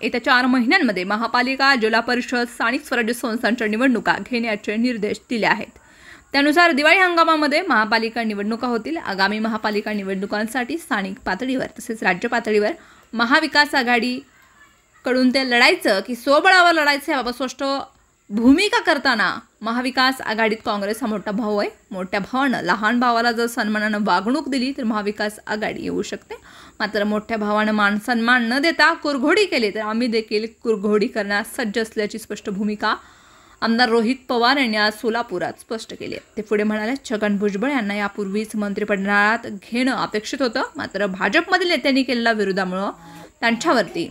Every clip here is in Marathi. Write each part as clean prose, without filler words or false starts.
येत्या 4 महिन्यांमध्ये महापालिका, जिल्हा परिषद, स्थानिक स्वराज्य संस्थांच्या निवडणुका घेण्याचे निर्देश दिले आहेत। त्यानुसार दिवाळी हंगामामध्ये महापालिका निवडणुका होतील। आगामी महापालिका निवडणुकांसाठी स्थानिक पातळीवर तसेच राज्य पातळीवर महाविकास आघाडी कडून ते लढायचं की स्वबळावर लढायचं याबाबत स्पष्ट भूमिका करताना महाविकास आघाडीत काँग्रेस हा मोठा भाऊ आहे। मोठ्या भावानं लहान भावाला जर सन्मानानं वागणूक दिली तर महाविकास आघाडी येऊ शकते। मात्र मोठ्या भावानं मान सन्मान न देता कुरघोडी केली तर आम्ही देखील कुरघोडी करण्यास सज्ज असल्याची स्पष्ट भूमिका आमदार रोहित पवार यांनी आज सोलापुरात स्पष्ट केली आहे। ते पुढे म्हणाले, छगन भुजबळ यांना यापूर्वीच मंत्रिपदात घेणं अपेक्षित होतं, मात्र भाजपमधील नेत्यांनी केलेल्या विरोधामुळे त्यांच्यावरती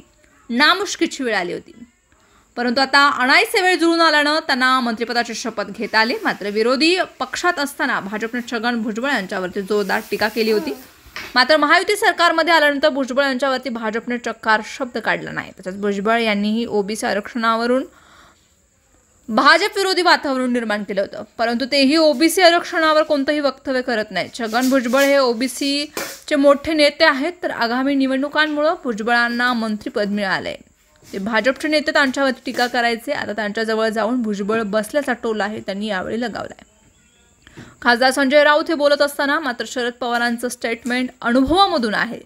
नामुष्कीची वेळ आली होती। परंतु आता अनाईसे वेळ जुळून आल्यानं त्यांना मंत्रिपदाची शपथ घेता आली। मात्र विरोधी पक्षात असताना भाजपने छगन भुजबळ यांच्यावरती जोरदार टीका केली होती। मात्र महायुती सरकारमध्ये आल्यानंतर भुजबळ यांच्यावरती भाजपने चक्कार शब्द काढला नाही। तसंच भुजबळ यांनीही ओबीसी आरक्षणावरून भाजप विरोधी वातावरण निर्माण केलं होतं, परंतु तेही ओबीसी आरक्षणावर कोणतंही वक्तव्य करत नाही। छगन भुजबळ हे ओबीसीचे मोठे नेते आहेत, तर आगामी निवडणुकांमुळे भुजबळांना मंत्रिपद मिळाले। ते भाजपचे नेते त्यांच्यावरती टीका करायचे, आता त्यांच्याजवळ जाऊन भुजबळ बसल्याचा टोला आहे त्यांनी यावेळी लगावलाय। खासदार संजय राऊत हे बोलत असताना मात्र शरद पवारांचं स्टेटमेंट अनुभवामधून आहे।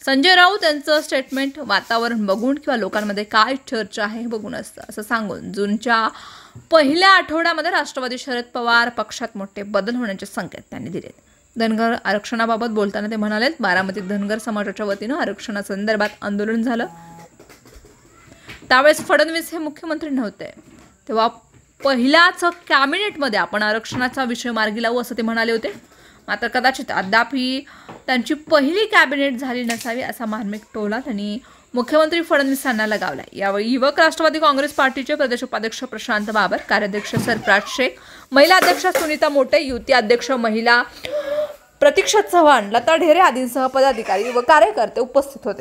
संजय राऊत यांचं स्टेटमेंट वातावरण बघून किंवा लोकांमध्ये काय चर्चा आहे हे बघून असतं, असं सांगून जूनच्या पहिल्या आठवड्यामध्ये राष्ट्रवादी शरद पवार पक्षात मोठे बदल होण्याचे संकेत त्यांनी दिलेत। धनगर आरक्षणाबाबत बोलताना ते म्हणाले, बारामतीत धनगर समाजाच्या वतीनं आरक्षणासंदर्भात आंदोलन झालं, त्यावेळेस फडणवीस हे मुख्यमंत्री नव्हते, तेव्हा पहिल्याच कॅबिनेटमध्ये आपण आरक्षणाचा विषय मार्गी लावू असं ते म्हणाले होते। मात्र कदाचित अद्यापही त्यांची पहिली कॅबिनेट झाली नसावी असा मार्मिक टोला त्यांनी मुख्यमंत्री फडणवीस यांना लगावला। यावेळी युवक राष्ट्रवादी काँग्रेस पार्टीचे प्रदेश उपाध्यक्ष प्रशांत बाबर, कार्याध्यक्ष सरफराज शेख, महिला अध्यक्ष सुनीता मोटे, युती अध्यक्ष महिला प्रतीक्षा चव्हाण, लता ढेरे आदींसह पदाधिकारी व कार्यकर्ते उपस्थित होते।